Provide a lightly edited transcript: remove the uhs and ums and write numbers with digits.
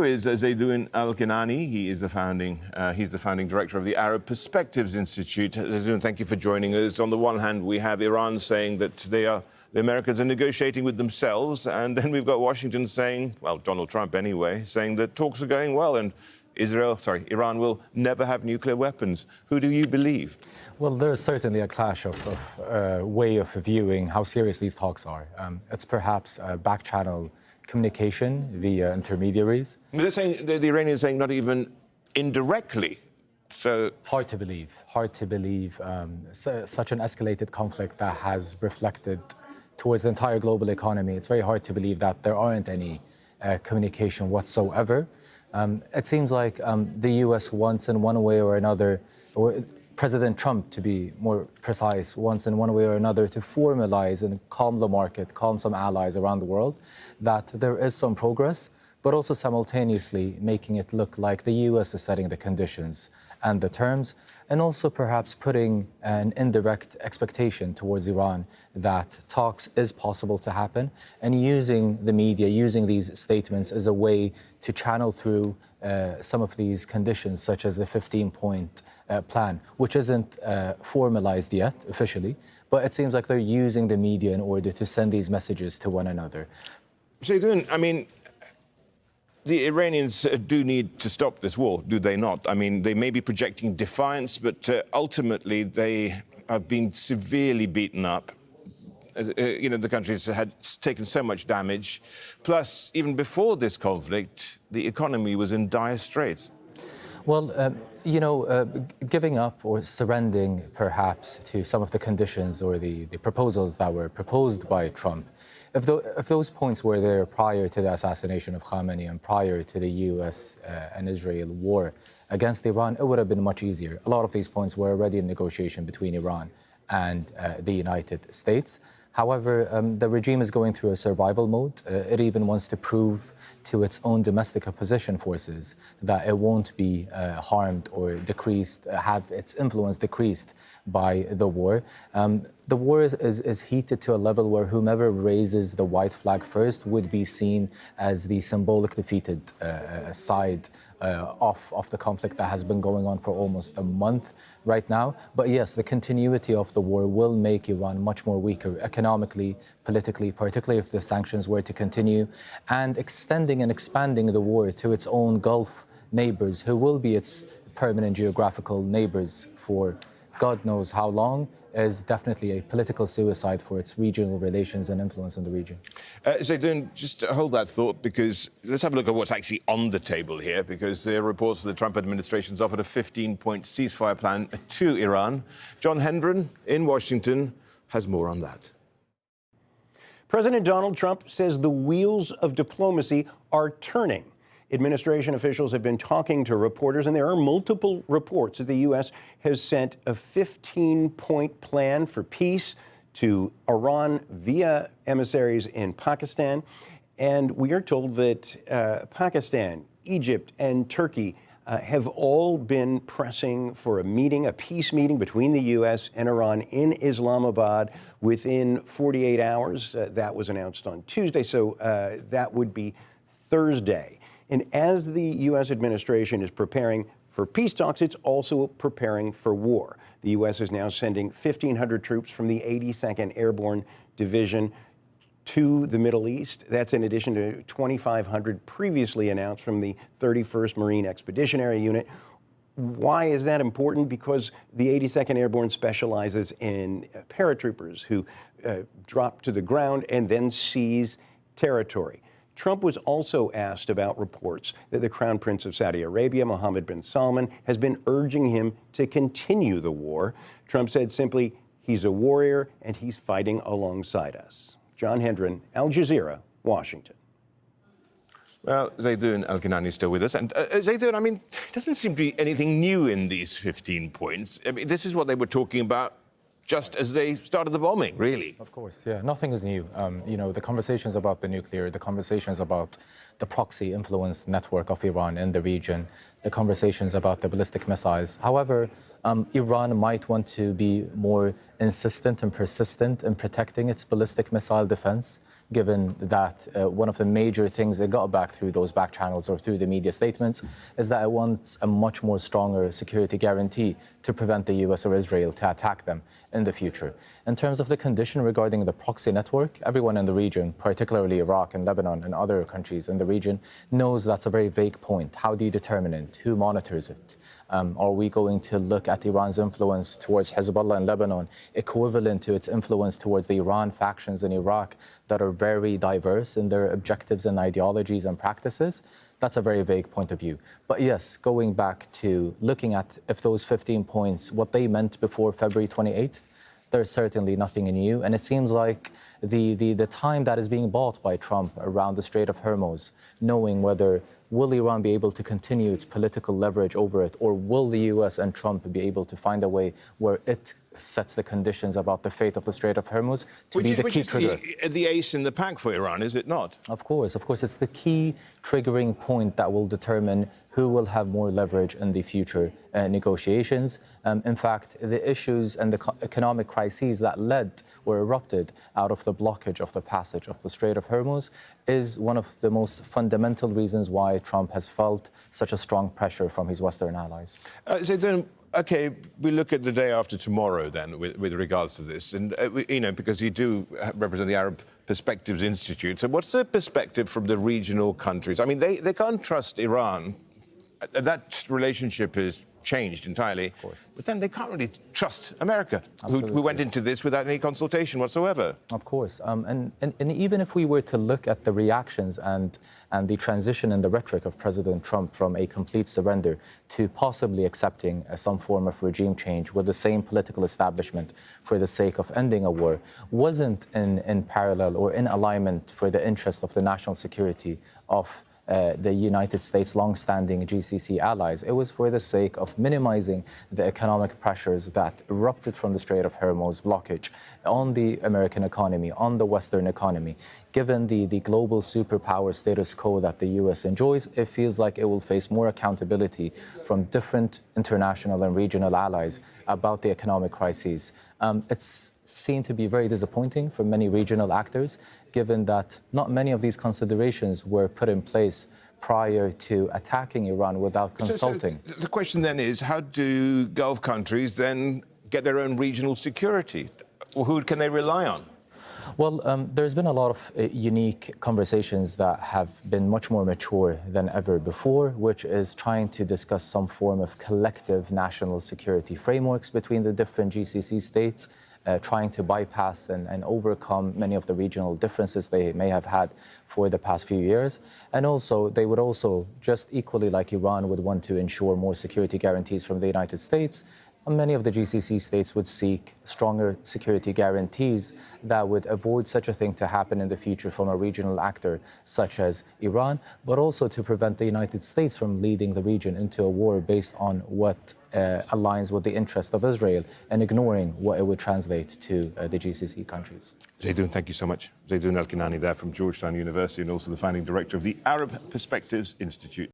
also is Zeidon Alkinani. He's the founding director of the Arab Perspectives Institute. Zeidon, thank you for joining us. On the one hand, we have Iran saying that the Americans are negotiating with themselves, and then we've got Washington saying, well, Donald Trump anyway, saying that talks are going well and Iran will never have nuclear weapons. Who do you believe? Well, there's certainly a clash of way of viewing how serious these talks are. It's perhaps a back-channel communication via intermediaries. They're saying, the Iranians saying not even indirectly. So hard to believe. Such an escalated conflict that has reflected towards the entire global economy. It's very hard to believe that there aren't any communication whatsoever. It seems like the U.S. wants in one way or another, or President Trump, to be more precise, wants in one way or another to formalize and calm the market, calm some allies around the world, that there is some progress, but also simultaneously making it look like the U.S. is setting the conditions and the terms, and also perhaps putting an indirect expectation towards Iran that talks is possible to happen, and using the media, using these statements as a way to channel through some of these conditions, such as the 15-point plan, which isn't formalized yet officially, but it seems like they're using the media in order to send these messages to one another. Zeidon, I mean, the Iranians do need to stop this war, do they not? I mean, they may be projecting defiance, but ultimately they have been severely beaten up. The country's had taken so much damage. Plus, even before this conflict, the economy was in dire straits. Well, giving up or surrendering perhaps to some of the conditions or the proposals that were proposed by Trump, if those points were there prior to the assassination of Khamenei and prior to the U.S. and Israel war against Iran, it would have been much easier. A lot of these points were already in negotiation between Iran and the United States. However, the regime is going through a survival mode. It even wants to prove to its own domestic opposition forces that it won't be harmed or decreased, have its influence decreased by the war. The war is heated to a level where whomever raises the white flag first would be seen as the symbolic defeated side of the conflict that has been going on for almost a month right now. But yes, the continuity of the war will make Iran much more weaker economically, politically, particularly if the sanctions were to continue, and extending and expanding the war to its own Gulf neighbors, who will be its permanent geographical neighbors for God knows how long, is definitely a political suicide for its regional relations and influence in the region. Zeidon, just hold that thought, because let's have a look at what's actually on the table here, because there are reports that the Trump administration's offered a 15-point ceasefire plan to Iran. John Hendren in Washington has more on that. President Donald Trump says the wheels of diplomacy are turning. Administration officials have been talking to reporters, and there are multiple reports that the U.S. has sent a 15-point plan for peace to Iran via emissaries in Pakistan. And we are told that Pakistan, Egypt, and Turkey have all been pressing for a meeting, a peace meeting between the U.S. and Iran in Islamabad within 48 hours. That was announced on Tuesday, so that would be Thursday. And as the U.S. administration is preparing for peace talks, it's also preparing for war. The U.S. is now sending 1,500 troops from the 82nd Airborne Division to the Middle East. That's in addition to 2,500 previously announced from the 31st Marine Expeditionary Unit. Why is that important? Because the 82nd Airborne specializes in paratroopers who drop to the ground and then seize territory. Trump was also asked about reports that the Crown Prince of Saudi Arabia, Mohammed bin Salman, has been urging him to continue the war. Trump said simply, he's a warrior and he's fighting alongside us. John Hendren, Al Jazeera, Washington. Well, Zeidon Alkinani is still with us. And Zeidon, I mean, there doesn't seem to be anything new in these 15 points. I mean, this is what they were talking about just as they started the bombing, really. Of course, yeah, nothing is new. The conversations about the nuclear, the conversations about the proxy influence network of Iran in the region, the conversations about the ballistic missiles. However, Iran might want to be more insistent and persistent in protecting its ballistic missile defense given that one of the major things it got back through those back channels or through the media statements is that it wants a much more stronger security guarantee to prevent the US or Israel to attack them in the future. In terms of the condition regarding the proxy network, everyone in the region, particularly Iraq and Lebanon and other countries in the region, knows that's a very vague point. How do you determine it? Who monitors it? Are we going to look at Iran's influence towards Hezbollah in Lebanon equivalent to its influence towards the Iran factions in Iraq that are very diverse in their objectives and ideologies and practices? That's a very vague point of view. But yes, going back to looking at if those 15 points, what they meant before February 28th, there's certainly nothing new. And it seems like the time that is being bought by Trump around the Strait of Hormuz, knowing whether will Iran be able to continue its political leverage over it, or will the US and Trump be able to find a way where it sets the conditions about the fate of the Strait of Hormuz to be the key trigger. The ace in the pack for Iran, is it not? Of course, it's the key triggering point that will determine who will have more leverage in the future negotiations. In fact, the issues and the economic crises that led or erupted out of the blockage of the passage of the Strait of Hormuz is one of the most fundamental reasons why Trump has felt such a strong pressure from his Western allies. So then, okay, we look at the day after tomorrow then with regards to this, and because you do represent the Arab Perspectives Institute. So what's the perspective from the regional countries? I mean, they can't trust Iran. That relationship is changed entirely, but then they can't really trust America, who went into this without any consultation whatsoever. Of course, and even if we were to look at the reactions and the transition in the rhetoric of President Trump from a complete surrender to possibly accepting some form of regime change with the same political establishment for the sake of ending a war, wasn't in parallel or in alignment for the interest of the national security of the United States' long-standing GCC allies. It was for the sake of minimizing the economic pressures that erupted from the Strait of Hormuz blockage on the American economy, on the Western economy. Given the global superpower status quo that the U.S. enjoys, it feels like it will face more accountability from different international and regional allies about the economic crises. It's seen to be very disappointing for many regional actors, given that not many of these considerations were put in place prior to attacking Iran without consulting. So the question then is, how do Gulf countries then get their own regional security? Or who can they rely on? Well, there's been a lot of unique conversations that have been much more mature than ever before, which is trying to discuss some form of collective national security frameworks between the different GCC states, trying to bypass and overcome many of the regional differences they may have had for the past few years. And also, they would also, just equally like Iran, would want to ensure more security guarantees from the United States. Many of the GCC states would seek stronger security guarantees that would avoid such a thing to happen in the future from a regional actor such as Iran, but also to prevent the United States from leading the region into a war based on what aligns with the interest of Israel and ignoring what it would translate to the GCC countries. Zeidon, thank you so much. Zeidon Alkinani there from Georgetown University and also the founding director of the Arab Perspectives Institute.